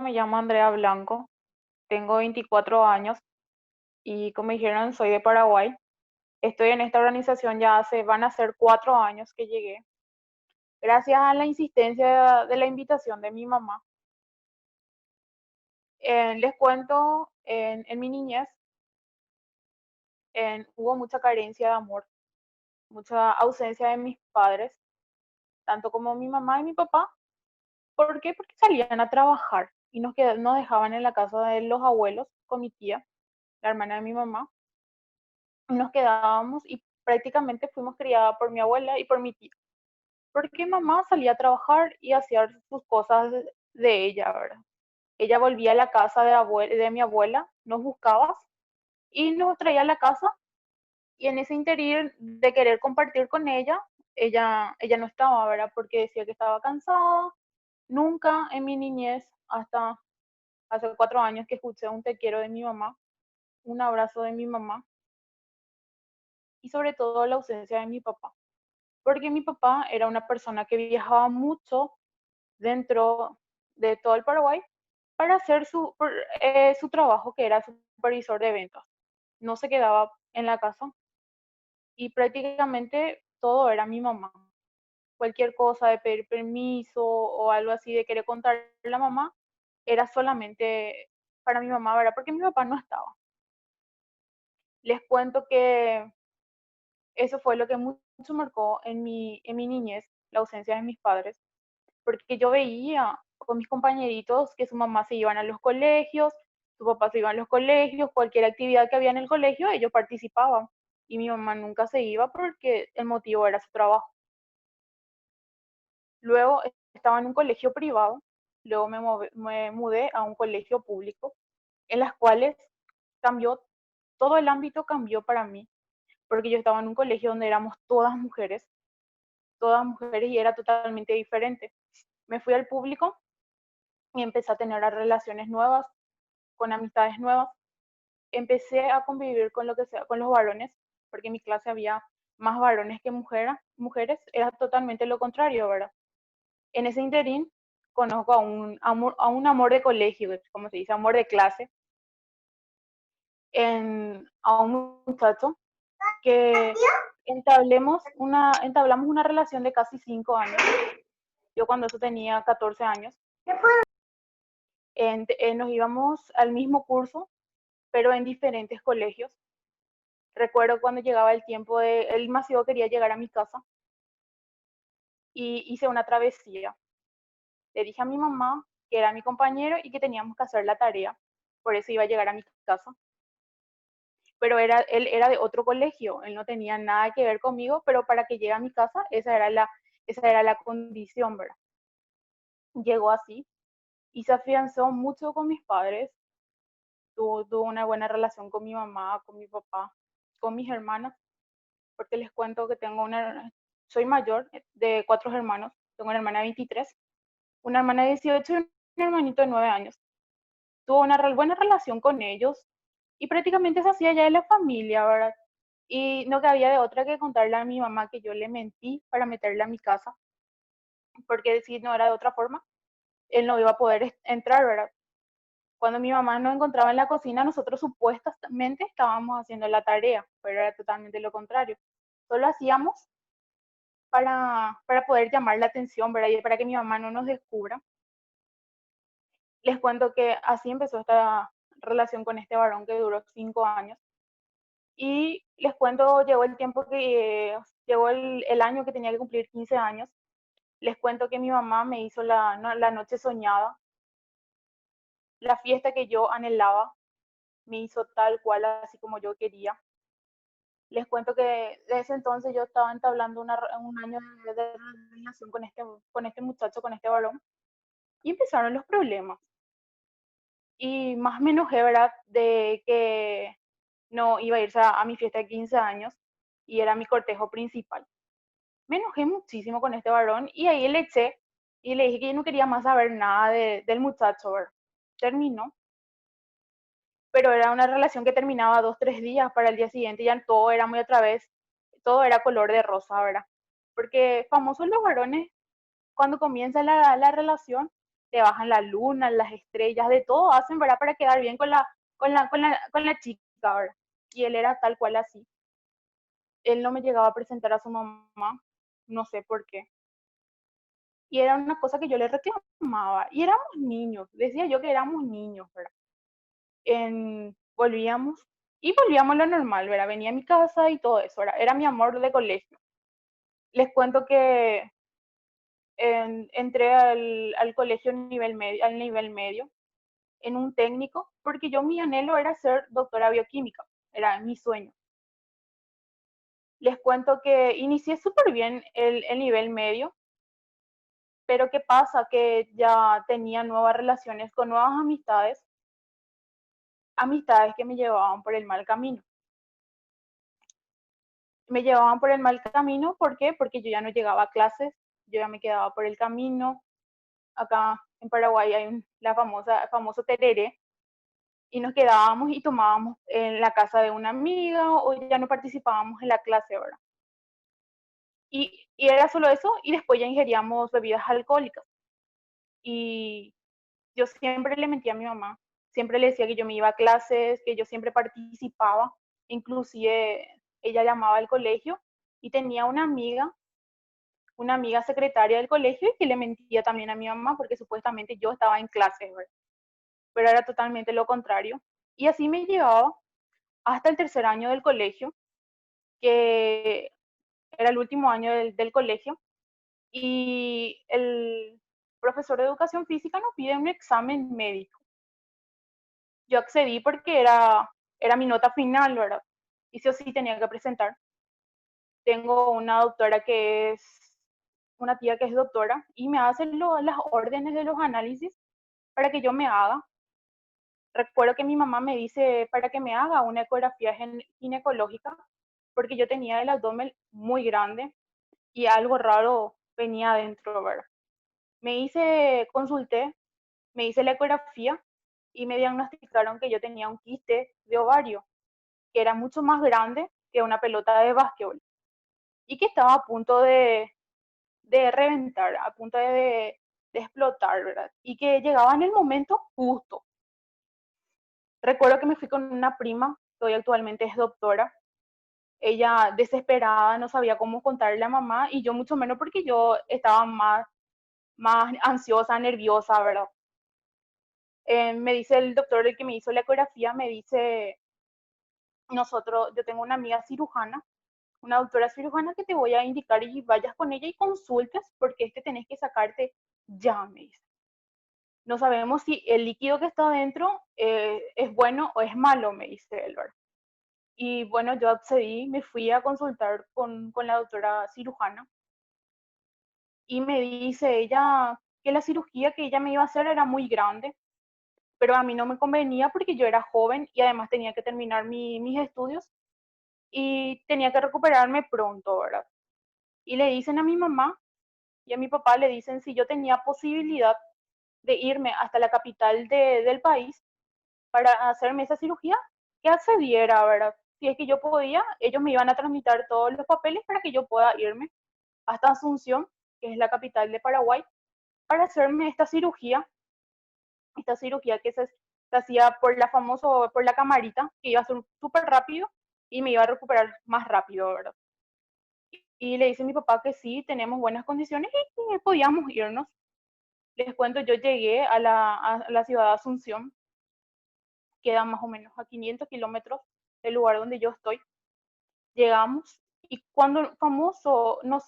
Me llamo Andrea Blanco, tengo 24 años y como dijeron, soy de Paraguay. Estoy en esta organización van a ser 4 años que llegué, gracias a la insistencia de la invitación de mi mamá. Les cuento, en mi niñez hubo mucha carencia de amor, mucha ausencia de mis padres, tanto como mi mamá y mi papá. ¿Por qué? Porque salían a trabajar y nos dejaban en la casa de los abuelos con mi tía, la hermana de mi mamá. Nos quedábamos y prácticamente fuimos criadas por mi abuela y por mi tía, porque mamá salía a trabajar y hacía sus cosas de ella, ¿verdad? Ella volvía a la casa de mi abuela, nos buscaba y nos traía a la casa, y en ese interín de querer compartir con ella no estaba, ¿verdad? Porque decía que estaba cansada. Nunca en mi niñez, hasta hace 4 años que escuché un te quiero de mi mamá, un abrazo de mi mamá, y sobre todo la ausencia de mi papá, porque mi papá era una persona que viajaba mucho dentro de todo el Paraguay para hacer su trabajo, que era supervisor de ventas. No se quedaba en la casa y prácticamente todo era mi mamá. Cualquier cosa de pedir permiso o algo así de querer contarle a la mamá era solamente para mi mamá, ¿verdad? Porque mi papá no estaba. Les cuento que eso fue lo que mucho marcó en mi niñez, la ausencia de mis padres, porque yo veía con mis compañeritos que su mamá se iban a los colegios, su papá se iba a los colegios, cualquier actividad que había en el colegio, ellos participaban. Y mi mamá nunca se iba porque el motivo era su trabajo. Luego estaba en un colegio privado, luego me mudé a un colegio público, en las cuales cambió, todo el ámbito cambió para mí, porque yo estaba en un colegio donde éramos todas mujeres y era totalmente diferente. Me fui al público y empecé a tener relaciones nuevas, con amistades nuevas. Empecé a convivir con lo que sea, con los varones, porque en mi clase había más varones que mujeres, era totalmente lo contrario, ¿verdad? En ese interín conozco a un amor de colegio, como se dice, amor de clase, a un muchacho que entablamos una relación de casi 5 años. Yo cuando eso tenía 14 años. Nos íbamos al mismo curso, pero en diferentes colegios. Recuerdo cuando llegaba el tiempo él demasiado quería llegar a mi casa y hice una travesía. Le dije a mi mamá que era mi compañero y que teníamos que hacer la tarea, por eso iba a llegar a mi casa. Pero él era de otro colegio, él no tenía nada que ver conmigo, pero para que llegue a mi casa, esa era la condición, ¿verdad? Llegó así y se afianzó mucho con mis padres, tuvo una buena relación con mi mamá, con mi papá, con mis hermanas, porque les cuento que soy mayor de 4 hermanos, tengo una hermana de 23, una hermana de 18 y un hermanito de 9 años. Tuvo una buena relación con ellos y prácticamente se hacía ya de la familia, ¿verdad? Y no cabía de otra que contarle a mi mamá que yo le mentí para meterle a mi casa, porque si no era de otra forma, él no iba a poder entrar, ¿verdad? Cuando mi mamá nos encontraba en la cocina, nosotros supuestamente estábamos haciendo la tarea, pero era totalmente lo contrario. Solo hacíamos para poder llamar la atención, ¿verdad? Y para que mi mamá no nos descubra. Les cuento que así empezó esta relación con este varón que duró 5 años. Y les cuento, llegó el tiempo llegó el año que tenía que cumplir 15 años. Les cuento que mi mamá me hizo la noche soñada, la fiesta que yo anhelaba, me hizo tal cual, así como yo quería. Les cuento que desde ese entonces yo estaba entablando un año de relación con este muchacho, con este varón, y empezaron los problemas. Y más me enojé, ¿verdad? De que no iba a irse a mi fiesta de 15 años y era mi cortejo principal. Me enojé muchísimo con este varón y ahí le eché y le dije que yo no quería más saber nada del muchacho, ¿verdad? Terminó, pero era una relación que terminaba 2, 3 días, para el día siguiente ya todo era muy otra vez, todo era color de rosa, ¿verdad? Porque famosos los varones, cuando comienza la relación, te bajan la luna, las estrellas, de todo hacen, ¿verdad? Para quedar bien con la chica, ¿verdad? Y él era tal cual así. Él no me llegaba a presentar a su mamá, no sé por qué. Y era una cosa que yo le reclamaba. Y éramos niños, decía yo que éramos niños, ¿verdad? Volvíamos y volvíamos a lo normal, ¿verdad? Venía a mi casa y todo eso, ¿verdad? Era mi amor de colegio. Les cuento que entré al colegio al nivel medio, en un técnico, porque yo mi anhelo era ser doctora bioquímica, era mi sueño. Les cuento que inicié súper bien el nivel medio, pero ¿qué pasa? Que ya tenía nuevas relaciones con nuevas amistades, amistades que me llevaban por el mal camino. Me llevaban por el mal camino, ¿por qué? Porque yo ya no llegaba a clases, yo ya me quedaba por el camino. Acá en Paraguay hay la famoso tereré, y nos quedábamos y tomábamos en la casa de una amiga o ya no participábamos en la clase, ¿verdad? Y era solo eso y después ya ingeríamos bebidas alcohólicas. Y yo siempre le mentía a mi mamá, siempre le decía que yo me iba a clases, que yo siempre participaba, inclusive ella llamaba al colegio y tenía una amiga secretaria del colegio y que le mentía también a mi mamá porque supuestamente yo estaba en clases, ¿verdad? Pero era totalmente lo contrario. Y así me llevaba hasta el tercer año del colegio, que era el último año del colegio, y el profesor de educación física nos pide un examen médico. Yo accedí porque era mi nota final, ¿verdad? Y sí o sí tenía que presentar. Tengo una doctora que es, una tía que es doctora, y me hace las órdenes de los análisis para que yo me haga. Recuerdo que mi mamá me dice para que me haga una ecografía ginecológica, porque yo tenía el abdomen muy grande y algo raro venía adentro, ¿verdad? Consulté, me hice la ecografía y me diagnosticaron que yo tenía un quiste de ovario, que era mucho más grande que una pelota de básquetbol y que estaba a punto de reventar, a punto de explotar, ¿verdad? Y que llegaba en el momento justo. Recuerdo que me fui con una prima, que hoy actualmente es doctora. Ella desesperada, no sabía cómo contarle a mamá y yo mucho menos porque yo estaba más ansiosa, nerviosa, ¿verdad? Me dice el doctor, el que me hizo la ecografía, me dice, yo tengo una amiga cirujana, una doctora cirujana que te voy a indicar y vayas con ella y consultes porque tenés que sacarte ya, me dice. No sabemos si el líquido que está adentro es bueno o es malo, me dice él, ¿verdad? Y bueno, yo accedí, me fui a consultar con la doctora cirujana y me dice ella que la cirugía que ella me iba a hacer era muy grande, pero a mí no me convenía porque yo era joven y además tenía que terminar mis estudios y tenía que recuperarme pronto, ¿verdad? Y le dicen a mi mamá y a mi papá, le dicen si yo tenía posibilidad de irme hasta la capital del país para hacerme esa cirugía, que accediera, ¿verdad? Si es que yo podía, ellos me iban a tramitar todos los papeles para que yo pueda irme hasta Asunción, que es la capital de Paraguay, para hacerme esta cirugía que se hacía por la camarita, que iba a ser súper rápido y me iba a recuperar más rápido, ¿verdad? Y le dice a mi papá que sí, tenemos buenas condiciones y que podíamos irnos. Les cuento, yo llegué a la ciudad de Asunción, queda más o menos a 500 kilómetros del lugar donde yo estoy. Llegamos y cuando famoso no es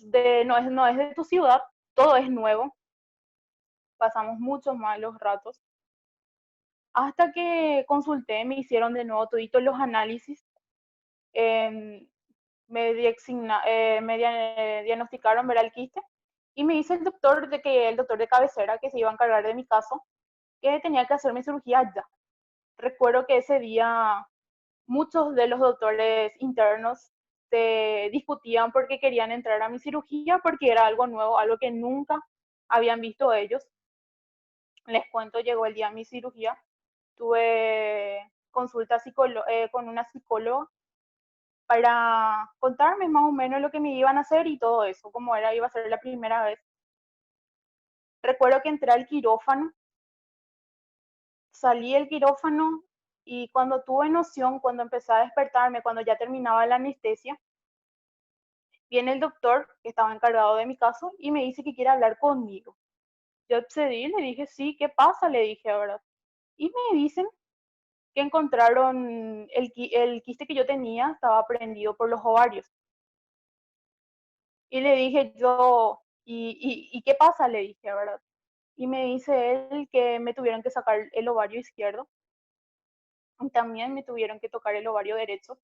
de tu ciudad, todo es nuevo, pasamos muchos malos ratos, hasta que consulté, me hicieron de nuevo toditos los análisis, eh, me diagnosticaron ver el quiste y me dice el doctor de cabecera que se iba a encargar de mi caso, que tenía que hacerme cirugía ya. Recuerdo que ese día muchos de los doctores internos se discutían porque querían entrar a mi cirugía porque era algo nuevo, algo que nunca habían visto ellos. Les cuento, llegó el día de mi cirugía, tuve consulta con una psicóloga para contarme más o menos lo que me iban a hacer y todo eso, como iba a ser la primera vez. Recuerdo que entré al quirófano, salí del quirófano y cuando tuve noción, cuando empecé a despertarme, cuando ya terminaba la anestesia, viene el doctor que estaba encargado de mi caso y me dice que quiere hablar conmigo. Yo accedí, le dije, sí, ¿qué pasa? Le dije, ¿verdad? Y me dicen que encontraron el quiste que yo tenía, estaba prendido por los ovarios. Y le dije yo, ¿y qué pasa? Le dije, ¿verdad? Y me dice él que me tuvieron que sacar el ovario izquierdo y también me tuvieron que tocar el ovario derecho.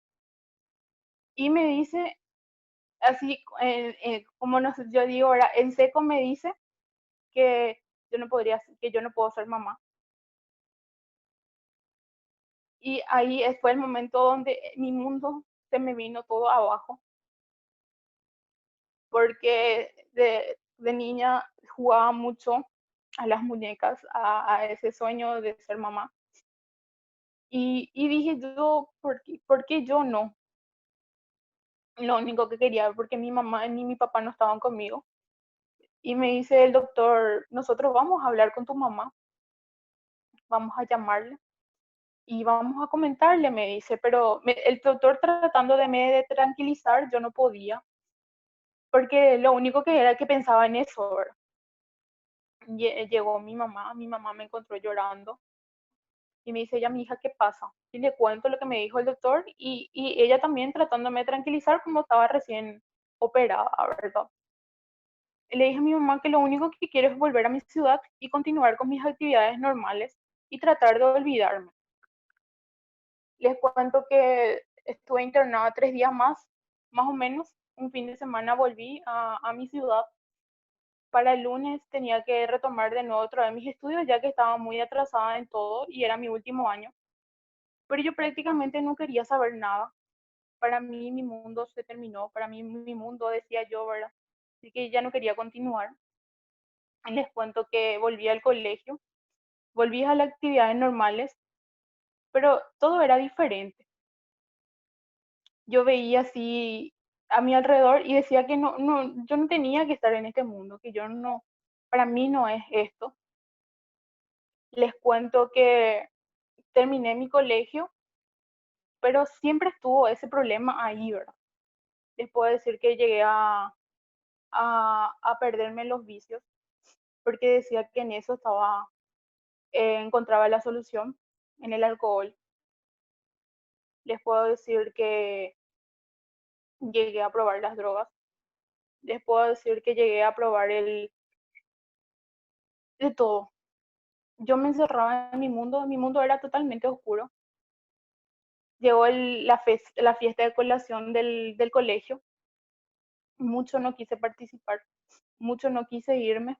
Y me dice, así, como no sé, yo digo, ahora, en seco me dice que yo no podría, que yo no puedo ser mamá. Y ahí fue el momento donde mi mundo se me vino todo abajo, porque de niña jugaba mucho a las muñecas, a ese sueño de ser mamá. Y dije yo, ¿por qué yo no? Lo único que quería, porque mi mamá ni mi papá no estaban conmigo. Y me dice el doctor, nosotros vamos a hablar con tu mamá, vamos a llamarle y vamos a comentarle, me dice, pero el doctor tratando de tranquilizar, yo no podía, porque lo único que era que pensaba en eso, ¿verdad? Llegó mi mamá me encontró llorando y me dice, ella, mi hija, ¿qué pasa? Y le cuento lo que me dijo el doctor y ella también tratándome de tranquilizar como estaba recién operada, ¿verdad? Le dije a mi mamá que lo único que quiero es volver a mi ciudad y continuar con mis actividades normales y tratar de olvidarme. Les cuento que estuve internada 3 días más o menos. Un fin de semana volví a mi ciudad. Para el lunes tenía que retomar de nuevo otra vez mis estudios, ya que estaba muy atrasada en todo y era mi último año. Pero yo prácticamente no quería saber nada. Para mí mi mundo se terminó, para mí mi mundo, decía yo, ¿verdad? Así que ya no quería continuar. Les cuento que volví al colegio, volví a las actividades normales, pero todo era diferente. Yo veía así a mi alrededor y decía que yo no tenía que estar en este mundo, que yo no, para mí no es esto. Les cuento que terminé mi colegio, pero siempre estuvo ese problema ahí, ¿verdad? Les puedo decir que llegué a perderme los vicios, porque decía que en eso estaba, encontraba la solución, en el alcohol. Les puedo decir que llegué a probar las drogas. Les puedo decir que llegué a probar de todo. Yo me encerraba en mi mundo era totalmente oscuro. Llegó la fiesta de colación del colegio, mucho no quise participar, mucho no quise irme,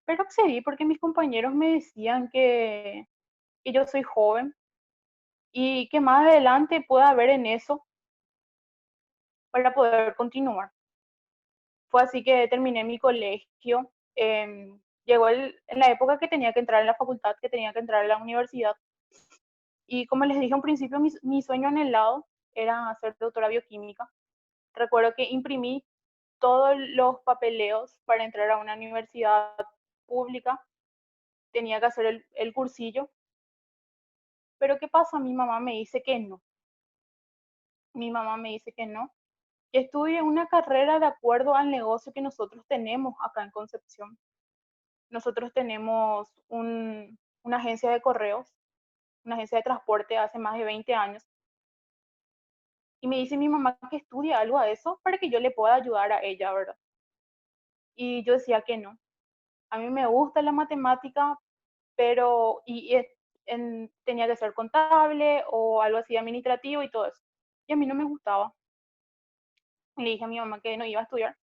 pero accedí porque mis compañeros me decían que yo soy joven y que más adelante pueda haber en eso para poder continuar. Fue así que terminé mi colegio. Llegó en la época que tenía que entrar en la facultad, que tenía que entrar a la universidad. Y como les dije al principio, mi sueño anhelado era ser doctora bioquímica. Recuerdo que imprimí todos los papeleos para entrar a una universidad pública. Tenía que hacer el cursillo. Pero ¿qué pasa? Mi mamá me dice que no. Mi mamá me dice que no. Que estudie una carrera de acuerdo al negocio que nosotros tenemos acá en Concepción. Nosotros tenemos una agencia de correos, una agencia de transporte hace más de 20 años. Y me dice mi mamá que estudie algo a eso para que yo le pueda ayudar a ella, ¿verdad? Y yo decía que no. A mí me gusta la matemática, pero tenía que ser contable o algo así administrativo y todo eso. Y a mí no me gustaba. Le dije a mi mamá que no iba a estudiar.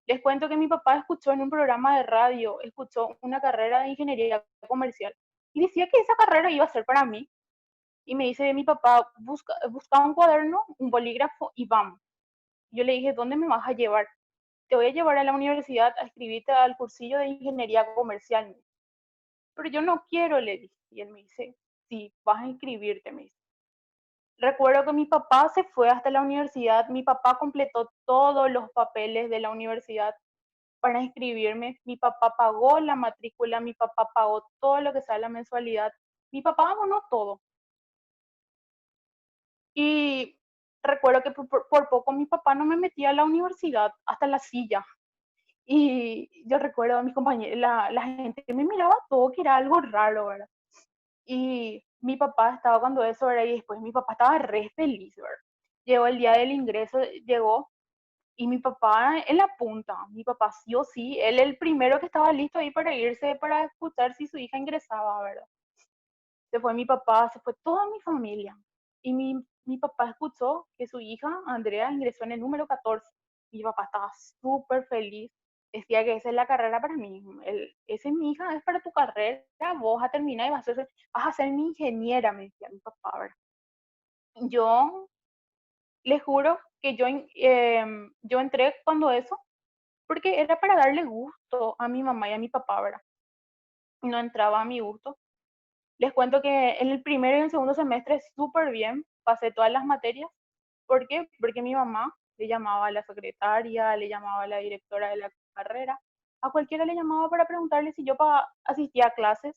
Les cuento que mi papá escuchó en un programa de radio, escuchó una carrera de ingeniería comercial y decía que esa carrera iba a ser para mí. Y me dice mi papá, busca un cuaderno, un bolígrafo y vamos. Yo le dije, ¿dónde me vas a llevar? Te voy a llevar a la universidad a escribirte al cursillo de ingeniería comercial. Pero yo no quiero, le dije. Y él me dice, sí, vas a inscribirte, me dice. Recuerdo que mi papá se fue hasta la universidad, mi papá completó todos los papeles de la universidad para inscribirme. Mi papá pagó la matrícula, mi papá pagó todo lo que sea la mensualidad. Mi papá abonó todo. Y recuerdo que por poco mi papá no me metía a la universidad hasta la silla. Y yo recuerdo a mis compañeros, la gente que me miraba todo que era algo raro, ¿verdad? Y mi papá estaba cuando eso, ¿verdad? Y después mi papá estaba re feliz, ¿verdad? Llegó el día del ingreso, llegó y mi papá en la punta, mi papá sí o sí, él el primero que estaba listo ahí para irse, para escuchar si su hija ingresaba, ¿verdad? Se fue mi papá, se fue toda mi familia. Y mi papá escuchó que su hija, Andrea, ingresó en el número 14. Mi papá estaba súper feliz. Decía que esa es la carrera para mí. Esa es mi hija, es para tu carrera. Vos vas a terminar y vas a ser mi ingeniera, me decía mi papá, ¿verdad? Yo le juro que yo entré cuando eso, porque era para darle gusto a mi mamá y a mi papá, ¿verdad? No entraba a mi gusto. Les cuento que en el primero y en el segundo semestre súper bien, pasé todas las materias. ¿Por qué? Porque mi mamá le llamaba a la secretaria, le llamaba a la directora de la carrera, a cualquiera le llamaba para preguntarle si yo asistía a clases,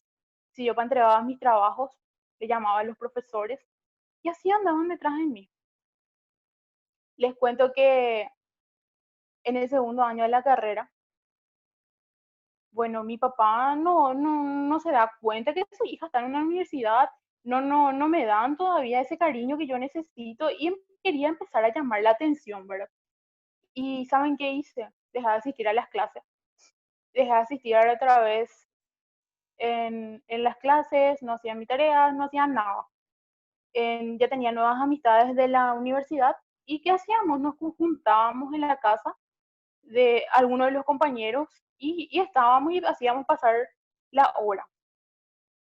si yo entregaba mis trabajos, le llamaba a los profesores y así andaban detrás de mí. Les cuento que en el segundo año de la carrera, bueno, mi papá no se da cuenta que su hija está en una universidad, no me dan todavía ese cariño que yo necesito y quería empezar a llamar la atención, ¿verdad? Y ¿saben qué hice? Dejé de asistir a las clases, dejé de asistir otra vez en las clases, no hacía mi tarea, no hacía nada. Ya tenía nuevas amistades de la universidad y ¿qué hacíamos? Nos juntábamos en la casa de algunos de los compañeros y estábamos y hacíamos pasar la hora.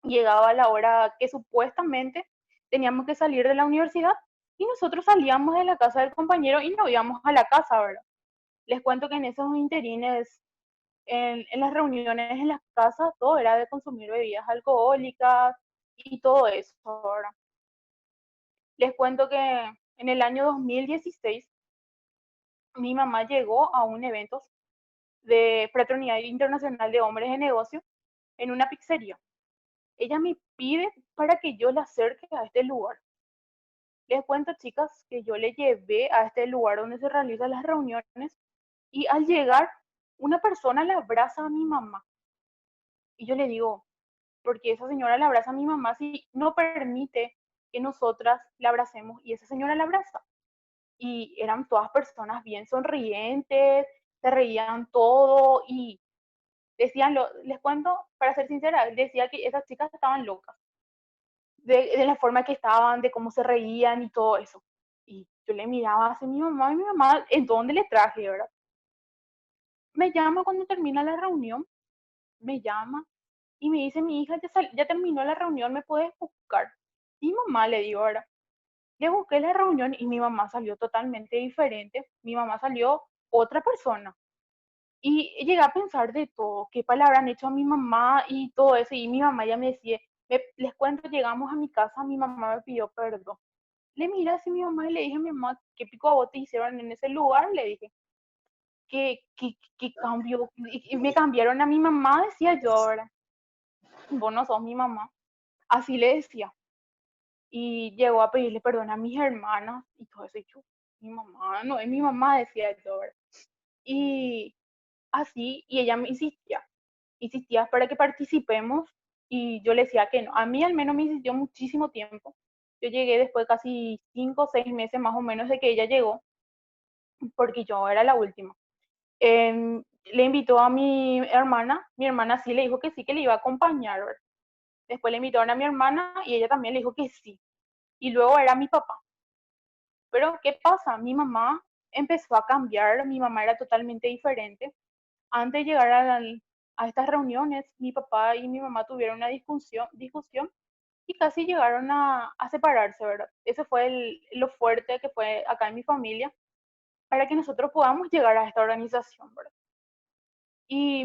Llegaba la hora que supuestamente teníamos que salir de la universidad y nosotros salíamos de la casa del compañero y nos íbamos a la casa, ¿verdad? Les cuento que en esos interines, en las reuniones en las casas, todo era de consumir bebidas alcohólicas y todo eso, ¿verdad? Les cuento que en el año 2016 mi mamá llegó a un evento de Fraternidad Internacional de Hombres de Negocio en una pizzería. Ella me pide para que yo la acerque a este lugar. Les cuento, chicas, que yo le llevé a este lugar donde se realizan las reuniones y al llegar, una persona le abraza a mi mamá. Y yo le digo, ¿por qué esa señora le abraza a mi mamá si no permite que nosotras la abracemos y esa señora la abraza? Y eran todas personas bien sonrientes, se reían todo y decían, les cuento, para ser sincera, decía que esas chicas estaban locas, de la forma que estaban, de cómo se reían y todo eso. Y yo le miraba hacia mi mamá y mi mamá, ¿en dónde le traje, verdad? Me llama cuando termina la reunión, me llama y me dice, mi hija ya terminó la reunión, ¿me puedes buscar? Y mamá le digo, ¿verdad? Le busqué la reunión y mi mamá salió totalmente diferente, mi mamá salió otra persona. Y llegué a pensar de todo, qué palabras han hecho a mi mamá y todo eso. Y mi mamá ya me decía, les cuento, llegamos a mi casa, mi mamá me pidió perdón. Le miré así a mi mamá y le dije a mi mamá, ¿qué pico a vos te hicieron en ese lugar? Le dije, ¿qué cambio? Y me cambiaron a mi mamá, decía yo, ahora, vos no sos mi mamá. Así le decía. Y llegó a pedirle perdón a mis hermanas y todo eso. Y yo, mi mamá, no es mi mamá, decía yo, ¿verdad? Y así, y ella me insistía para que participemos y yo le decía que no. A mí al menos me insistió muchísimo tiempo. Yo llegué después de casi 5 o 6 meses más o menos de que ella llegó, porque yo era la última. Le invitó a mi hermana sí le dijo que sí, que le iba a acompañar, ¿verdad? Después le invitaron a mi hermana y ella también le dijo que sí. Y luego era mi papá. Pero ¿qué pasa? Mi mamá empezó a cambiar, mi mamá era totalmente diferente. Antes de llegar a estas reuniones, mi papá y mi mamá tuvieron una discusión y casi llegaron a separarse, ¿verdad? Eso fue lo fuerte que fue acá en mi familia para que nosotros podamos llegar a esta organización, ¿verdad? Y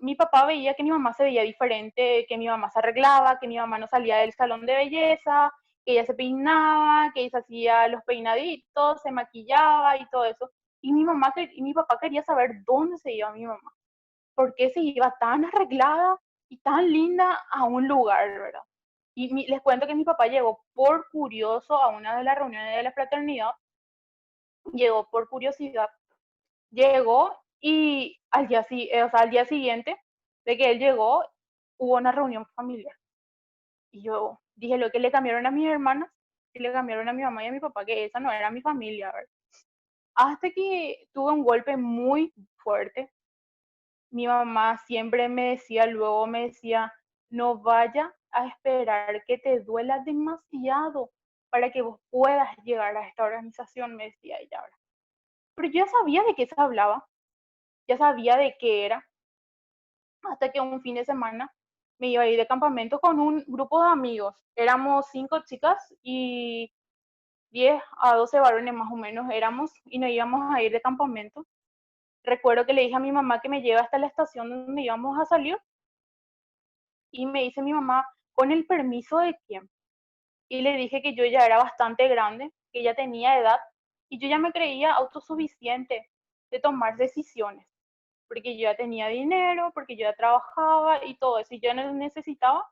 mi papá veía que mi mamá se veía diferente, que mi mamá se arreglaba, que mi mamá no salía del salón de belleza, que ella se peinaba, que ella se hacía los peinaditos, se maquillaba y todo eso. Y mi papá quería saber dónde se iba mi mamá. por qué se iba tan arreglada y tan linda a un lugar, ¿verdad? Y les cuento que mi papá llegó por curioso a una de las reuniones de la fraternidad, llegó por curiosidad, llegó y o sea, al día siguiente de que él llegó, hubo una reunión familiar. Y yo dije lo que le cambiaron a mis hermanas y le cambiaron a mi mamá y a mi papá, que esa no era mi familia, ¿verdad? Hasta que tuve un golpe muy fuerte. Mi mamá siempre me decía, luego me decía, no vaya a esperar que te duela demasiado para que vos puedas llegar a esta organización, me decía ella, ¿verdad? Pero yo ya sabía de qué se hablaba, ya sabía de qué era, hasta que un fin de semana me iba a ir de campamento con un grupo de amigos. Éramos 5 chicas y 10 a 12 varones más o menos éramos y nos íbamos a ir de campamento. Recuerdo que le dije a mi mamá que me lleve hasta la estación donde íbamos a salir y me dice mi mamá, ¿con el permiso de quién? Y le dije que yo ya era bastante grande, que ya tenía edad y yo ya me creía autosuficiente de tomar decisiones, porque yo ya tenía dinero, porque yo ya trabajaba y todo eso, y yo no necesitaba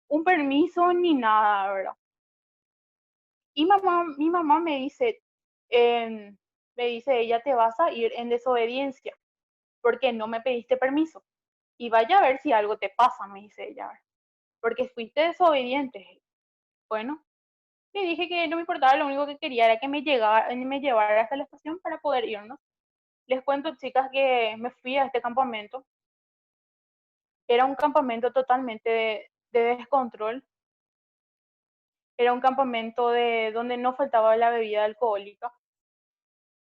un permiso ni nada, ¿verdad? Y mi mamá me dice, ella te vas a ir en desobediencia, porque no me pediste permiso. Y vaya a ver si algo te pasa, me dice ella, porque fuiste desobediente. Bueno, le dije que no me importaba, lo único que quería era que me llevara hasta la estación para poder irnos. Les cuento, chicas, que me fui a este campamento. Era un campamento totalmente de descontrol. Era un campamento donde no faltaba la bebida alcohólica.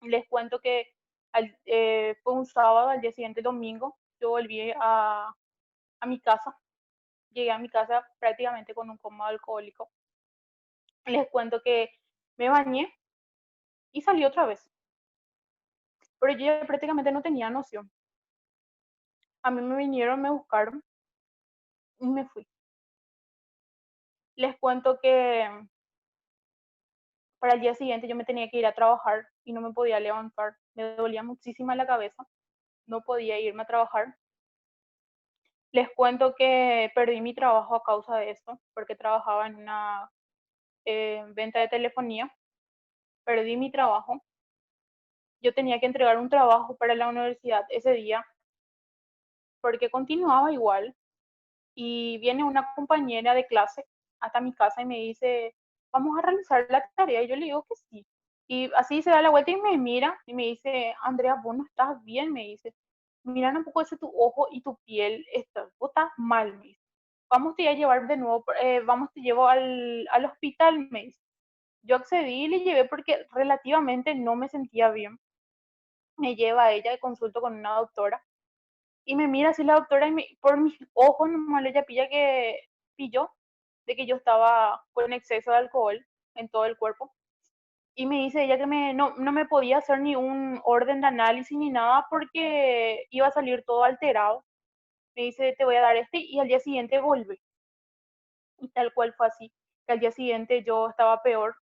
Les cuento que fue un sábado, al día siguiente domingo, yo volví a mi casa. Llegué a mi casa prácticamente con un coma alcohólico. Les cuento que me bañé y salí otra vez. Pero yo ya prácticamente no tenía noción. A mí me vinieron, me buscaron y me fui. Les cuento que para el día siguiente yo me tenía que ir a trabajar y no me podía levantar. Me dolía muchísimo la cabeza. No podía irme a trabajar. Les cuento que perdí mi trabajo a causa de esto, porque trabajaba en una venta de telefonía. Perdí mi trabajo. Yo tenía que entregar un trabajo para la universidad ese día, porque continuaba igual. Y viene una compañera de clase hasta mi casa y me dice, vamos a realizar la tarea. Y yo le digo que sí. Y así se da la vuelta y me mira y me dice, Andrea, vos no estás bien, me dice. Mira un poco ese tu ojo y tu piel, vos estás mal, me dice. Vamos, te voy a llevar de nuevo, vamos, te llevo al hospital, me dice. Yo accedí y le llevé porque relativamente no me sentía bien. Me lleva a ella de consulto con una doctora y me mira así la doctora y por mis ojos nomás ella pilló de que yo estaba con exceso de alcohol en todo el cuerpo. Y me dice ella que no me podía hacer ni un orden de análisis ni nada porque iba a salir todo alterado. Me dice, te voy a dar este y al día siguiente vuelve. Y tal cual fue así, que al día siguiente yo estaba peor.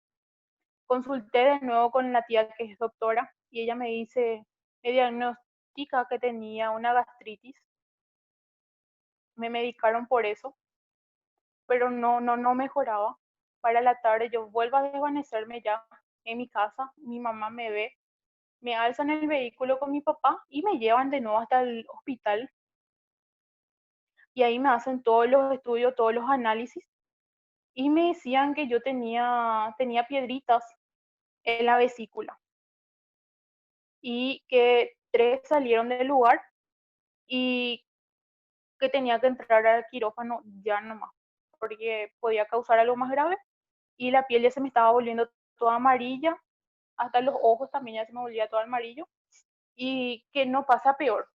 Consulté de nuevo con la tía que es doctora y ella me dice, me diagnostica que tenía una gastritis. Me medicaron por eso, pero no mejoraba. Para la tarde yo vuelvo a desvanecerme ya en mi casa, mi mamá me ve, me alzan el vehículo con mi papá y me llevan de nuevo hasta el hospital y ahí me hacen todos los estudios, todos los análisis y me decían que yo tenía piedritas en la vesícula y que 3 salieron del lugar y que tenía que entrar al quirófano ya nomás, porque podía causar algo más grave y la piel ya se me estaba volviendo toda amarilla, hasta los ojos también ya se me volvía todo amarillo y que no pasa peor.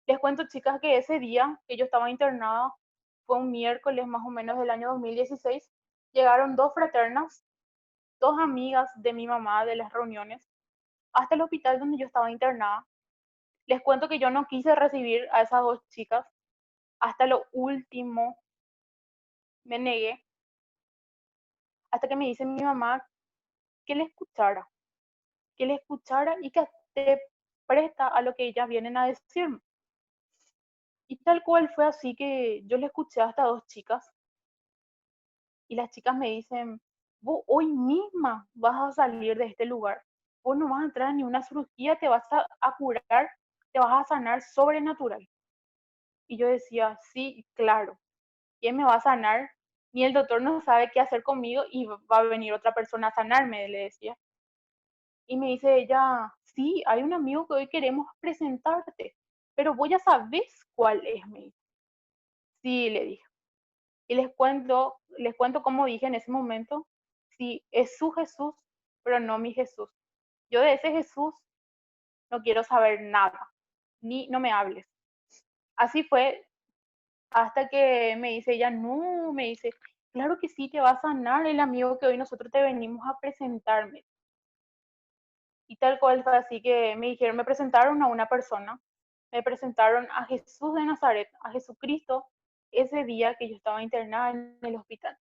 Les cuento, chicas, que ese día que yo estaba internada, fue un miércoles más o menos del año 2016, llegaron 2 fraternas, 2 amigas de mi mamá de las reuniones, hasta el hospital donde yo estaba internada. Les cuento que yo no quise recibir a esas 2 chicas, hasta lo último me negué, hasta que me dice mi mamá que le escuchara y que esté presta a lo que ellas vienen a decirme. Y tal cual fue así que yo le escuché hasta dos chicas y las chicas me dicen, vos hoy misma vas a salir de este lugar, vos no vas a entrar en ni una cirugía, te vas a curar, te vas a sanar sobrenatural. Y yo decía, sí, claro, ¿quién me va a sanar? Ni el doctor no sabe qué hacer conmigo y va a venir otra persona a sanarme, le decía. Y me dice ella, sí, hay un amigo que hoy queremos presentarte, pero vos ya sabés cuál es, me dice. Sí, le dije. Y les cuento cómo dije en ese momento, sí, es su Jesús, pero no mi Jesús. Yo de ese Jesús no quiero saber nada, ni no me hables. Así fue hasta que me dice ella, no, me dice, claro que sí, te va a sanar el amigo que hoy nosotros te venimos a presentarme. Y tal cual fue así que me dijeron, me presentaron a una persona, me presentaron a Jesús de Nazaret, a Jesucristo, ese día que yo estaba internada en el hospital.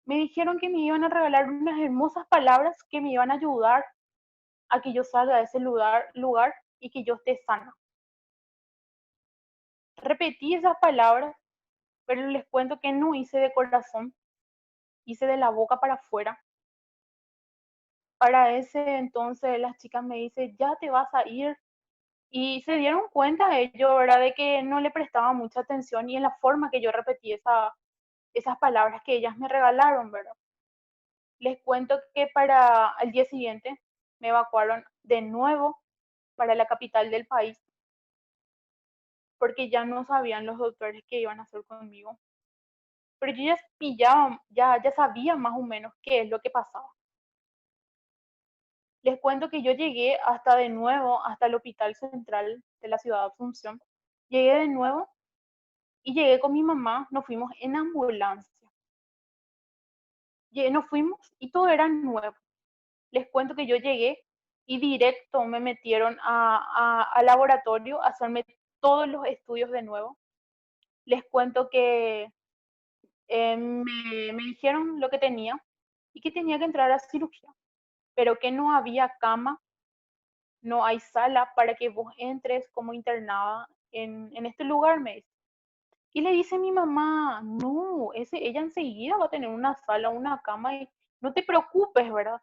Me dijeron que me iban a regalar unas hermosas palabras que me iban a ayudar a que yo salga de ese lugar y que yo esté sana. Repetí esas palabras, pero les cuento que no hice de corazón, hice de la boca para afuera. Para ese entonces las chicas me dicen, ya te vas a ir. Y se dieron cuenta ellos, ¿verdad? De que no le prestaba mucha atención y en la forma que yo repetí esas palabras que ellas me regalaron, ¿verdad? Les cuento que para el día siguiente me evacuaron de nuevo para la capital del país porque ya no sabían los doctores qué iban a hacer conmigo. Pero yo ya pillaba, ya sabía más o menos qué es lo que pasaba. Les cuento que yo llegué hasta de nuevo, hasta el hospital central de la ciudad de Asunción. Llegué de nuevo y llegué con mi mamá, nos fuimos en ambulancia. Nos fuimos y todo era nuevo. Les cuento que yo llegué y directo me metieron al laboratorio a hacerme todos los estudios de nuevo. Les cuento que me dijeron lo que tenía y que tenía que entrar a cirugía, pero que no había cama, no hay sala para que vos entres como internada en este lugar, me dice. Y le dice a mi mamá, no, ella enseguida va a tener una sala, una cama y no te preocupes, ¿verdad?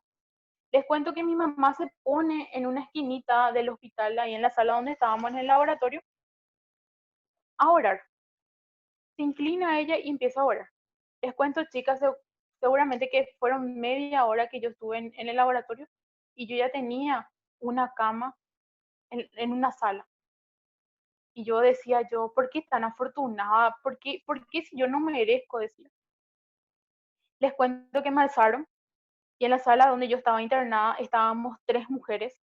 Les cuento que mi mamá se pone en una esquinita del hospital, ahí en la sala donde estábamos en el laboratorio, a orar. Se inclina a ella y empieza a orar. Les cuento, chicas, seguramente que fueron media hora que yo estuve en el laboratorio y yo ya tenía una cama en una sala. Y yo decía yo, ¿por qué tan afortunada? ¿Por qué si yo no merezco decir? Les cuento que me alzaron y en la sala donde yo estaba internada estábamos tres mujeres.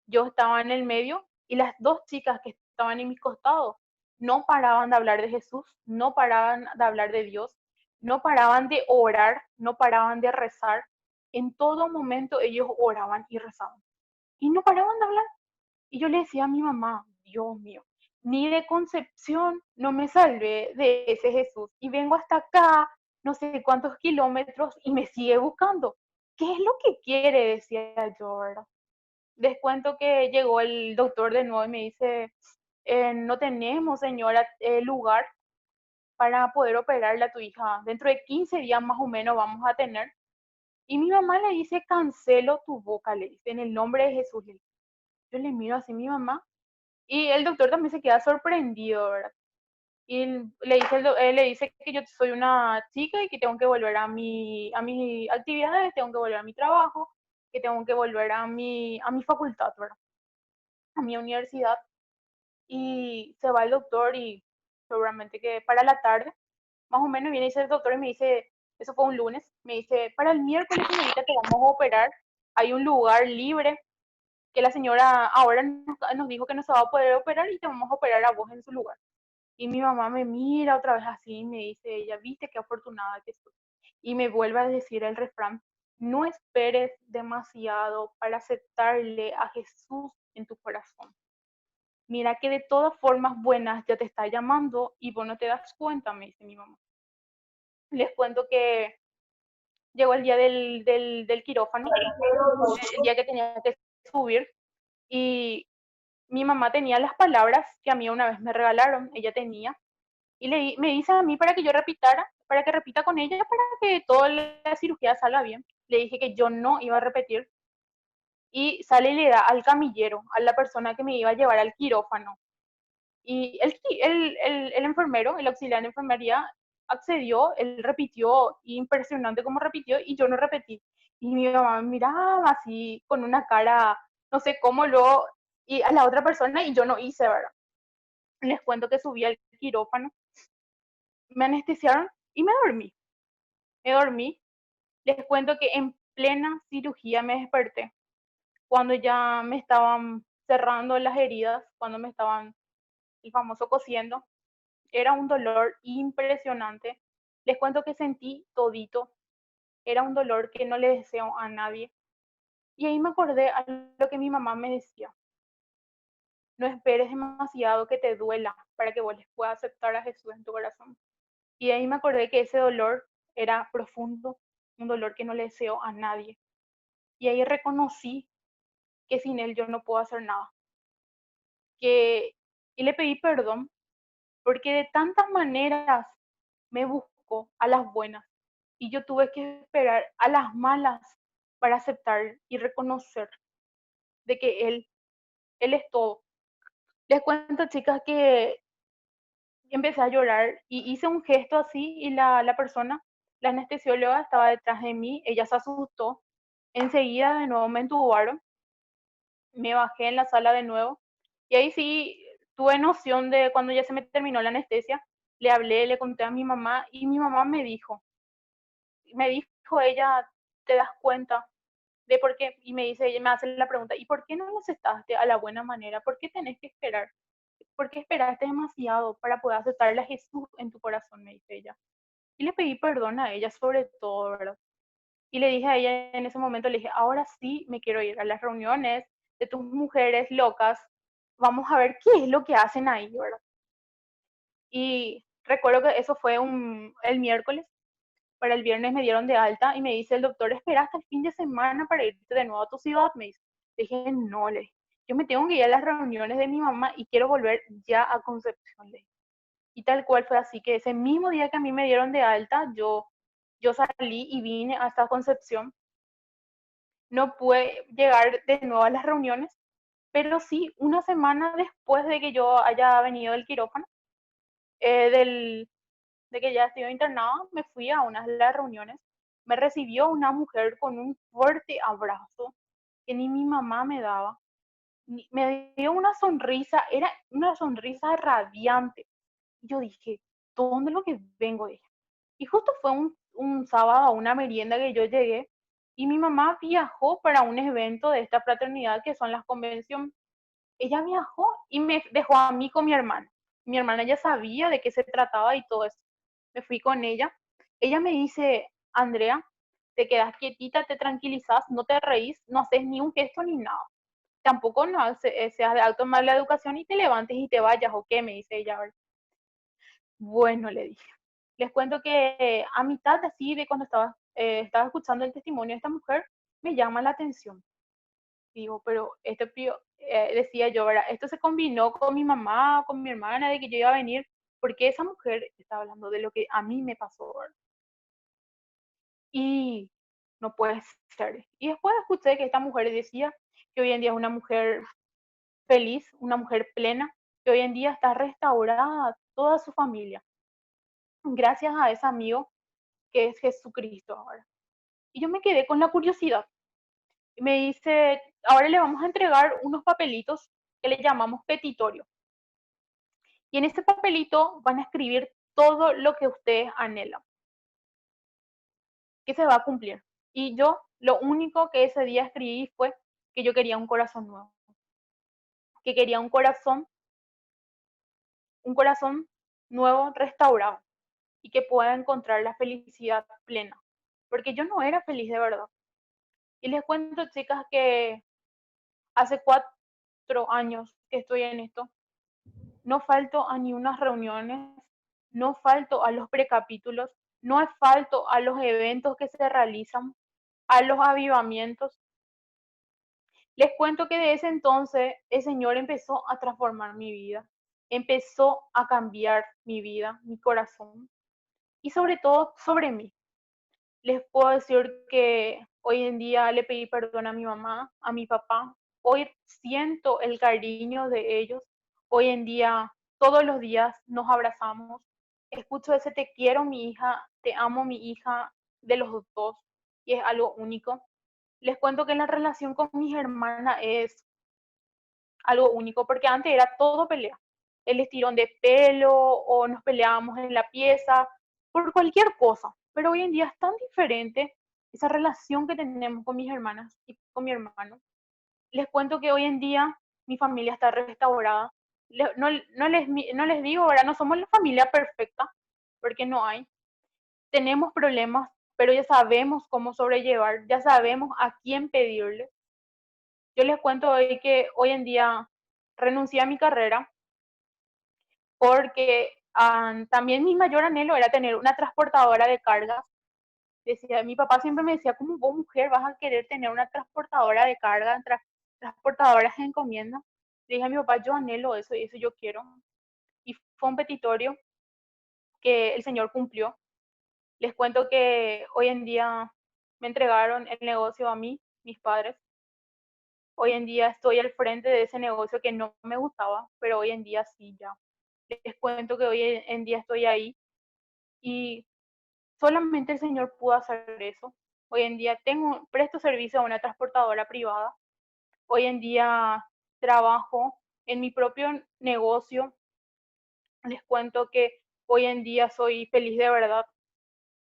Yo estaba en el medio y las dos chicas que estaban en mis costados no paraban de hablar de Jesús, no paraban de hablar de Dios, no paraban de orar, no paraban de rezar. En todo momento ellos oraban y rezaban. Y no paraban de hablar. Y yo le decía a mi mamá, Dios mío, ni de concepción no me salvé de ese Jesús. Y vengo hasta acá, no sé cuántos kilómetros, y me sigue buscando. ¿Qué es lo que quiere? Decía yo, ¿verdad? Les cuento que llegó el doctor de nuevo y me dice, no tenemos, señora, lugar para poder operarle a tu hija. Dentro de 15 días más o menos vamos a tener. Y mi mamá le dice, cancelo tu boca, le dice, en el nombre de Jesús. Yo le miro así a mi mamá y el doctor también se queda sorprendido, ¿verdad? Y le dice que yo soy una chica y que tengo que volver a mis actividades, tengo que volver a mi trabajo, que tengo que volver a mi facultad, ¿verdad? A mi universidad. Y se va el doctor y seguramente que para la tarde, más o menos viene y dice el doctor y me dice, eso fue un lunes, me dice, para el miércoles, señorita, te vamos a operar, hay un lugar libre que la señora ahora nos dijo que no se va a poder operar y te vamos a operar a vos en su lugar. Y mi mamá me mira otra vez así y me dice, ella, viste qué afortunada que estoy. Y me vuelve a decir el refrán, no esperes demasiado para aceptarle a Jesús en tu corazón. Mira que de todas formas buenas ya te está llamando y vos no te das cuenta, me dice mi mamá. Les cuento que llegó el día del quirófano, el día que tenía que subir y mi mamá tenía las palabras que a mí una vez me regalaron, ella tenía, y me dice a mí para que yo para que repita con ella, para que toda la cirugía salga bien. Le dije que yo no iba a repetir y sale y le da al camillero, a la persona que me iba a llevar al quirófano. Y el enfermero, el auxiliar de enfermería, accedió, él repitió, impresionante como repitió, y yo no repetí. Y mi mamá me miraba así, con una cara, no sé cómo lo, y a la otra persona, y yo no hice, ¿verdad? Les cuento que subí al quirófano, me anestesiaron y me dormí. Me dormí. Les cuento que en plena cirugía me desperté, cuando ya me estaban cerrando las heridas, cuando me estaban, el famoso cosiendo. Era un dolor impresionante. Les cuento que sentí todito. Era un dolor que no le deseo a nadie. Y ahí me acordé a lo que mi mamá me decía. No esperes demasiado que te duela para que vos les puedas aceptar a Jesús en tu corazón. Y ahí me acordé que ese dolor era profundo, un dolor que no le deseo a nadie. Y ahí reconocí que sin él yo no puedo hacer nada. Que, y le pedí perdón porque de tantas maneras me buscó a las buenas y yo tuve que esperar a las malas para aceptar y reconocer de que él es todo. Les cuento, chicas, que empecé a llorar y hice un gesto así y la persona, la anestesióloga, estaba detrás de mí, ella se asustó, enseguida de nuevo me entubaron, me bajé en la sala de nuevo y ahí sí tuve noción de cuando ya se me terminó la anestesia, le hablé, le conté a mi mamá y mi mamá me dijo ella, ¿te das cuenta de por qué? Y me dice, ella me hace la pregunta, ¿y por qué no lo aceptaste a la buena manera? ¿Por qué tenés que esperar? ¿Por qué esperaste demasiado para poder aceptarle a Jesús en tu corazón? Me dice ella. Y le pedí perdón a ella sobre todo, ¿verdad? Y le dije a ella en ese momento, le dije, ahora sí me quiero ir a las reuniones de tus mujeres locas, vamos a ver qué es lo que hacen ahí, ¿verdad? Y recuerdo que eso fue el miércoles, para el viernes me dieron de alta y me dice el doctor, espera hasta el fin de semana para irte de nuevo a tu ciudad, me dice. Le dije, no, le dije, yo me tengo que ir a las reuniones de mi mamá y quiero volver ya a Concepción, le dije. Y tal cual fue así, que ese mismo día que a mí me dieron de alta, yo salí y vine hasta Concepción. No pude llegar de nuevo a las reuniones, pero sí, una semana después de que yo haya venido del quirófano, del, de que ya estuve internada, me fui a una de las reuniones. Me recibió una mujer con un fuerte abrazo que ni mi mamá me daba. Me dio una sonrisa, era una sonrisa radiante. Yo dije, ¿dónde es lo que vengo de ella? Y justo fue un sábado a una merienda que yo llegué y mi mamá viajó para un evento de esta fraternidad que son las convenciones. Ella viajó y me dejó a mí con mi hermana. Mi hermana ya sabía de qué se trataba y todo eso. Me fui con ella. Ella me dice, Andrea, te quedas quietita, te tranquilizas, no te reís, no haces ni un gesto ni nada. Tampoco no seas de alto mala educación y te levantes y te vayas, ¿o qué? Me dice ella. Bueno, le dije. Les cuento que a mitad así de cuando estaba escuchando el testimonio de esta mujer, me llama la atención. Digo, pero decía yo, ¿verdad? Esto se combinó con mi mamá, con mi hermana, de que yo iba a venir, porque esa mujer estaba hablando de lo que a mí me pasó, ¿verdad? Y no puede ser. Y después escuché que esta mujer decía que hoy en día es una mujer feliz, una mujer plena, que hoy en día está restaurada toda su familia, gracias a ese amigo que es Jesucristo ahora. Y yo me quedé con la curiosidad. Y me dice, ahora le vamos a entregar unos papelitos que le llamamos petitorio. Y en ese papelito van a escribir todo lo que ustedes anhelan, que se va a cumplir. Y yo lo único que ese día escribí fue que yo quería un corazón nuevo, que quería un corazón nuevo, restaurado, y que pueda encontrar la felicidad plena, porque yo no era feliz de verdad. Y les cuento, chicas, que hace 4 años que estoy en esto, no falto a ni unas reuniones, no falto a los precapítulos, no falto a los eventos que se realizan, a los avivamientos. Les cuento que de ese entonces el Señor empezó a transformar mi vida, empezó a cambiar mi vida, mi corazón y sobre todo sobre mí. Les puedo decir que hoy en día le pedí perdón a mi mamá, a mi papá. Hoy siento el cariño de ellos. Hoy en día, todos los días nos abrazamos. Escucho ese te quiero, mi hija, te amo, mi hija, de los dos. Y es algo único. Les cuento que la relación con mis hermanas es algo único, porque antes era todo pelea. El estirón de pelo o nos peleábamos en la pieza por cualquier cosa. Pero hoy en día es tan diferente esa relación que tenemos con mis hermanas y con mi hermano. Les cuento que hoy en día mi familia está restaurada. No les digo, ahora no somos la familia perfecta, porque no hay. Tenemos problemas, pero ya sabemos cómo sobrellevar, ya sabemos a quién pedirle. Yo les cuento hoy que hoy en día renuncié a mi carrera porque también mi mayor anhelo era tener una transportadora de cargas. Decía, mi papá siempre me decía, ¿cómo vos mujer vas a querer tener una transportadora de carga, transportadoras de encomienda? Le dije a mi papá, yo anhelo eso y eso yo quiero. Y fue un petitorio que el Señor cumplió. Les cuento que hoy en día me entregaron el negocio a mí, mis padres. Hoy en día estoy al frente de ese negocio que no me gustaba, pero hoy en día sí ya. Les cuento que hoy en día estoy ahí y solamente el Señor pudo hacer eso. Hoy en día presto servicio a una transportadora privada. Hoy en día trabajo en mi propio negocio. Les cuento que hoy en día soy feliz de verdad.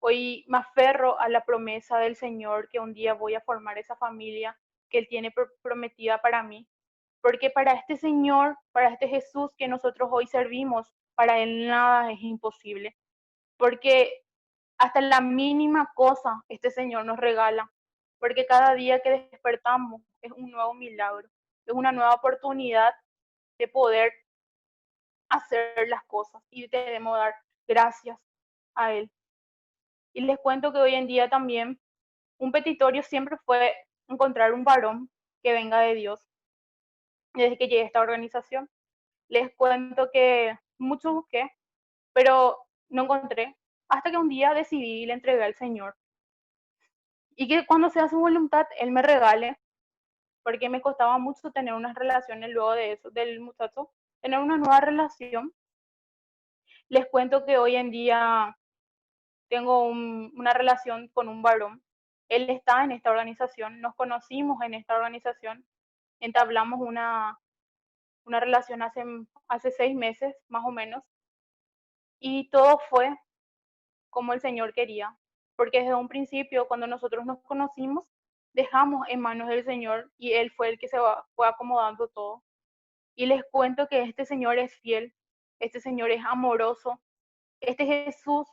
Hoy me aferro a la promesa del Señor que un día voy a formar esa familia que Él tiene prometida para mí. Porque para este Señor, para este Jesús que nosotros hoy servimos, para Él nada es imposible. Porque hasta la mínima cosa este Señor nos regala. Porque cada día que despertamos es un nuevo milagro, es una nueva oportunidad de poder hacer las cosas y debemos dar gracias a Él. Y les cuento que hoy en día también un petitorio siempre fue encontrar un varón que venga de Dios. Desde que llegué a esta organización, les cuento que mucho busqué, pero no encontré, hasta que un día decidí y le entregué al Señor. Y que cuando sea su voluntad, Él me regale, porque me costaba mucho tener unas relaciones luego de eso, del muchacho, tener una nueva relación. Les cuento que hoy en día tengo una relación con un varón. Él está en esta organización, nos conocimos en esta organización, entablamos una relación hace 6 meses, más o menos, y todo fue como el Señor quería, porque desde un principio, cuando nosotros nos conocimos, dejamos en manos del Señor y Él fue el que fue acomodando todo. Y les cuento que este Señor es fiel, este Señor es amoroso, este Jesús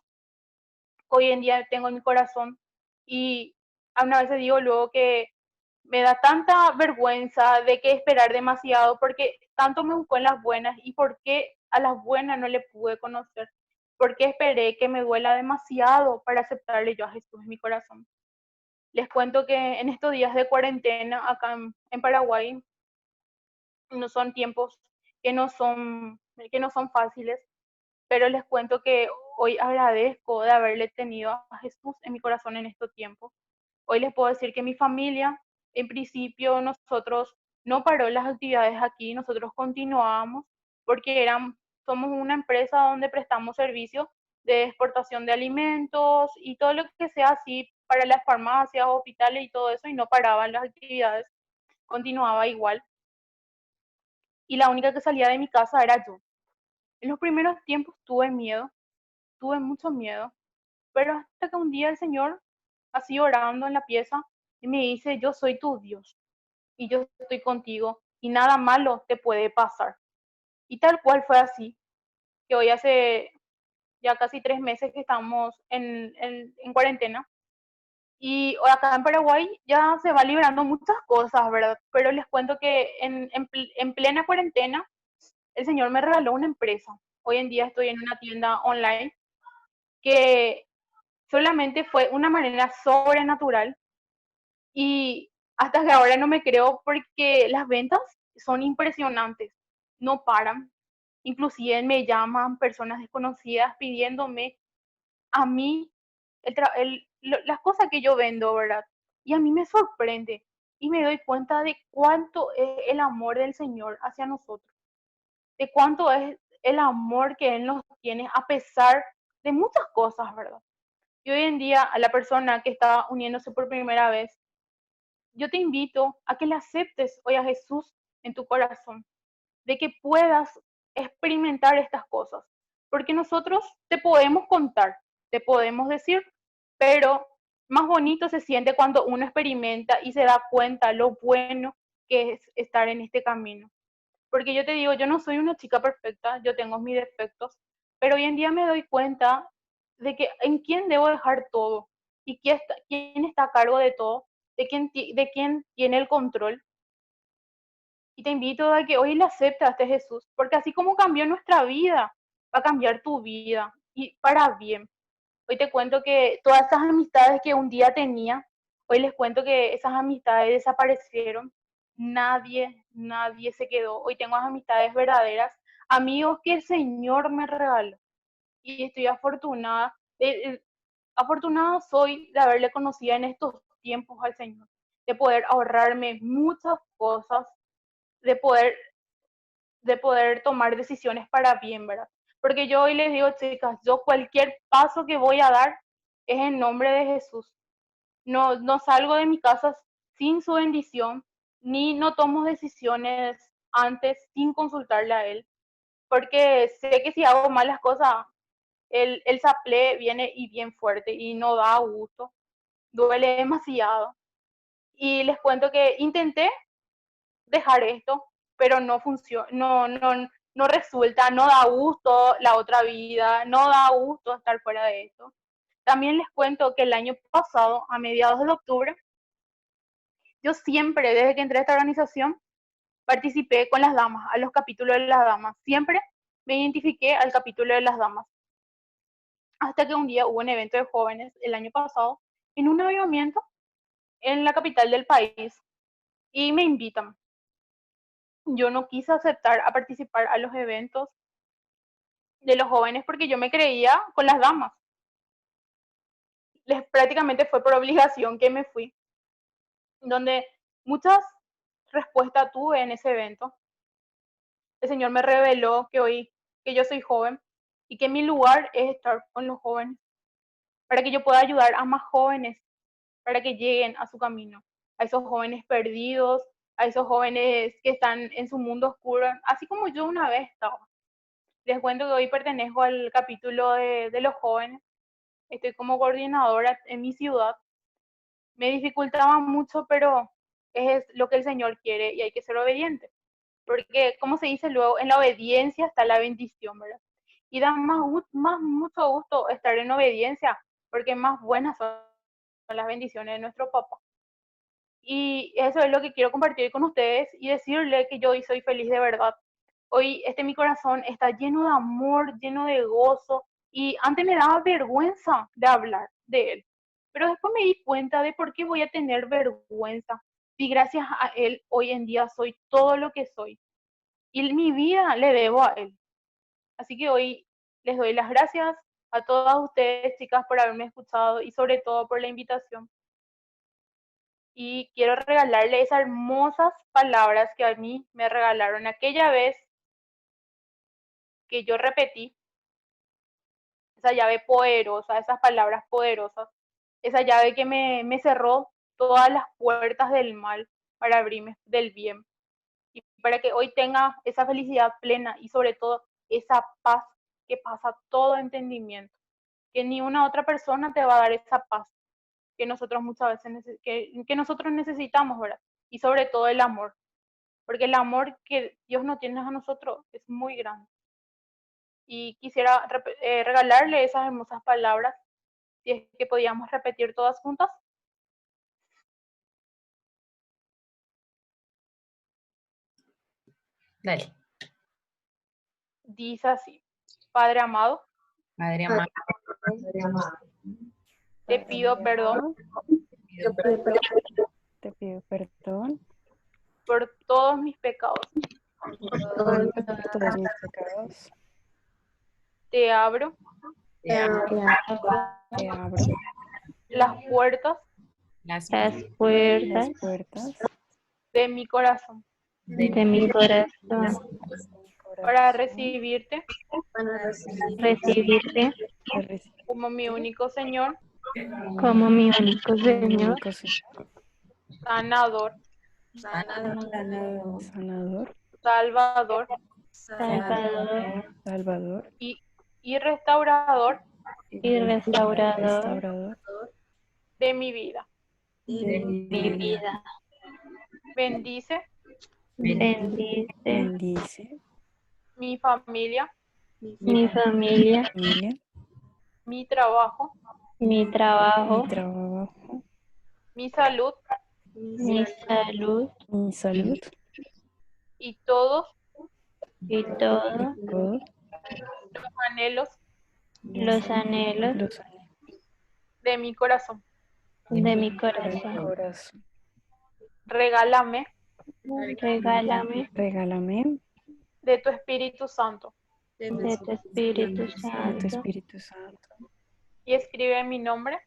hoy en día tengo en mi corazón y a una vez digo luego que me da tanta vergüenza de que esperar demasiado porque tanto me buscó en las buenas y por qué a las buenas no le pude conocer, por qué esperé que me duela demasiado para aceptarle yo a Jesús en mi corazón. Les cuento que en estos días de cuarentena acá en Paraguay no son tiempos que no son fáciles, pero les cuento que hoy agradezco de haberle tenido a Jesús en mi corazón en estos tiempos. Hoy les puedo decir que mi familia, en principio, nosotros no paró las actividades aquí, nosotros continuábamos porque somos una empresa donde prestamos servicios de exportación de alimentos y todo lo que sea así para las farmacias, hospitales y todo eso, y no paraban las actividades, continuaba igual. Y la única que salía de mi casa era yo. En los primeros tiempos tuve mucho miedo, pero hasta que un día el Señor, así orando en la pieza, y me dice, yo soy tu Dios y yo estoy contigo y nada malo te puede pasar. Y tal cual fue así, que hoy hace ya casi 3 meses que estamos en cuarentena y acá en Paraguay ya se va liberando muchas cosas, ¿verdad? Pero les cuento que en plena cuarentena el Señor me regaló una empresa. Hoy en día estoy en una tienda online que solamente fue una manera sobrenatural y Hasta que ahora no me creo porque las ventas son impresionantes, no paran. Inclusive me llaman personas desconocidas pidiéndome a mí las cosas que yo vendo, ¿verdad? Y a mí me sorprende y me doy cuenta de cuánto es el amor del Señor hacia nosotros, de cuánto es el amor que Él nos tiene a pesar de muchas cosas, ¿verdad? Y hoy en día a la persona que está uniéndose por primera vez, yo te invito a que le aceptes hoy a Jesús en tu corazón, de que puedas experimentar estas cosas, porque nosotros te podemos contar, te podemos decir, pero más bonito se siente cuando uno experimenta y se da cuenta lo bueno que es estar en este camino. Porque yo te digo, yo no soy una chica perfecta, yo tengo mis defectos, pero hoy en día me doy cuenta de que en quién debo dejar todo y quién está a cargo de todo, de quién tiene el control. Y te invito a que hoy le aceptes a este Jesús, porque así como cambió nuestra vida, va a cambiar tu vida y para bien. Hoy te cuento que todas esas amistades que un día tenía, hoy les cuento que esas amistades desaparecieron. Nadie se quedó. Hoy tengo amistades verdaderas, amigos que el Señor me regaló. Y estoy afortunada, afortunada soy de haberle conocido en estos tiempos al Señor, de poder ahorrarme muchas cosas, de poder, de poder tomar decisiones para bien, ¿verdad? Porque yo hoy les digo, chicas, yo cualquier paso que voy a dar es en nombre de Jesús. No salgo de mi casa sin su bendición, ni no tomo decisiones antes sin consultarle a Él, porque sé que si hago malas cosas, el saplé viene y bien fuerte y no da gusto, duele demasiado. Y les cuento que intenté dejar esto, pero no funciona, no resulta, no da gusto la otra vida, no da gusto estar fuera de esto. También les cuento que el año pasado, a mediados de octubre, yo siempre, desde que entré a esta organización, participé con las damas, a los capítulos de las damas. Siempre me identifiqué al capítulo de las damas. Hasta que un día hubo un evento de jóvenes el año pasado en un avivamiento en la capital del país y me invitan. Yo no quise aceptar a participar a los eventos de los jóvenes porque yo me creía con las damas. Prácticamente fue por obligación que me fui, donde muchas respuestas tuve en ese evento. El Señor me reveló que hoy, que yo soy joven y que mi lugar es estar con los jóvenes, para que yo pueda ayudar a más jóvenes, para que lleguen a su camino, a esos jóvenes perdidos, a esos jóvenes que están en su mundo oscuro, así como yo una vez estaba. Les cuento que hoy pertenezco al capítulo de los jóvenes, estoy como coordinadora en mi ciudad. Me dificultaba mucho, pero es lo que el Señor quiere y hay que ser obediente. Porque, como se dice luego, en la obediencia está la bendición, ¿verdad? Y da mucho gusto estar en obediencia, porque más buenas son las bendiciones de nuestro papá. Y eso es lo que quiero compartir con ustedes y decirle que yo hoy soy feliz de verdad. Hoy mi corazón está lleno de amor, lleno de gozo y antes me daba vergüenza de hablar de él. Pero después me di cuenta de por qué voy a tener vergüenza si gracias a él hoy en día soy todo lo que soy. Y mi vida le debo a él. Así que hoy les doy las gracias a todas ustedes, chicas, por haberme escuchado y sobre todo por la invitación. Y quiero regalarle esas hermosas palabras que a mí me regalaron aquella vez que yo repetí esa llave poderosa, esas palabras poderosas, esa llave que me cerró todas las puertas del mal para abrirme del bien y para que hoy tenga esa felicidad plena y sobre todo esa paz que pasa todo entendimiento, que ni una otra persona te va a dar esa paz que nosotros muchas veces que nosotros necesitamos, ¿verdad? Y sobre todo el amor, porque el amor que Dios nos tiene a nosotros es muy grande. Y quisiera regalarle esas hermosas palabras, si es que podíamos repetir todas juntas. Dale. Dice así: Padre amado, Madre amada, te pido perdón pido perdón pido perdón por todos mis pecados. por todos mis pecados. Te abro Te abro las puertas Las las puertas de mi corazón de mi corazón para recibirte como mi único Señor, como mi único Señor, sanador, sanador, salvador salvador y restaurador y restaurador de mi vida. de mi vida. Bendice Bendice mi familia, mi familia, mi trabajo, mi trabajo, mi salud mi salud y todos y todo los anhelos los anhelos de mi corazón. de mi corazón. Regálame Regálame de tu Espíritu Santo de tu Espíritu Santo y escribe mi nombre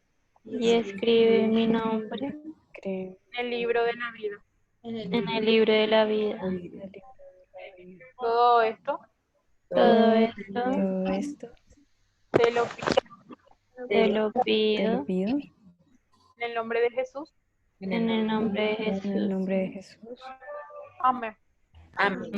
y escribe mi nombre en el libro de la vida. en el libro de la vida. Todo esto Todo esto te lo pido te lo pido en el nombre de Jesús. en el nombre de Jesús. Amén. Amén.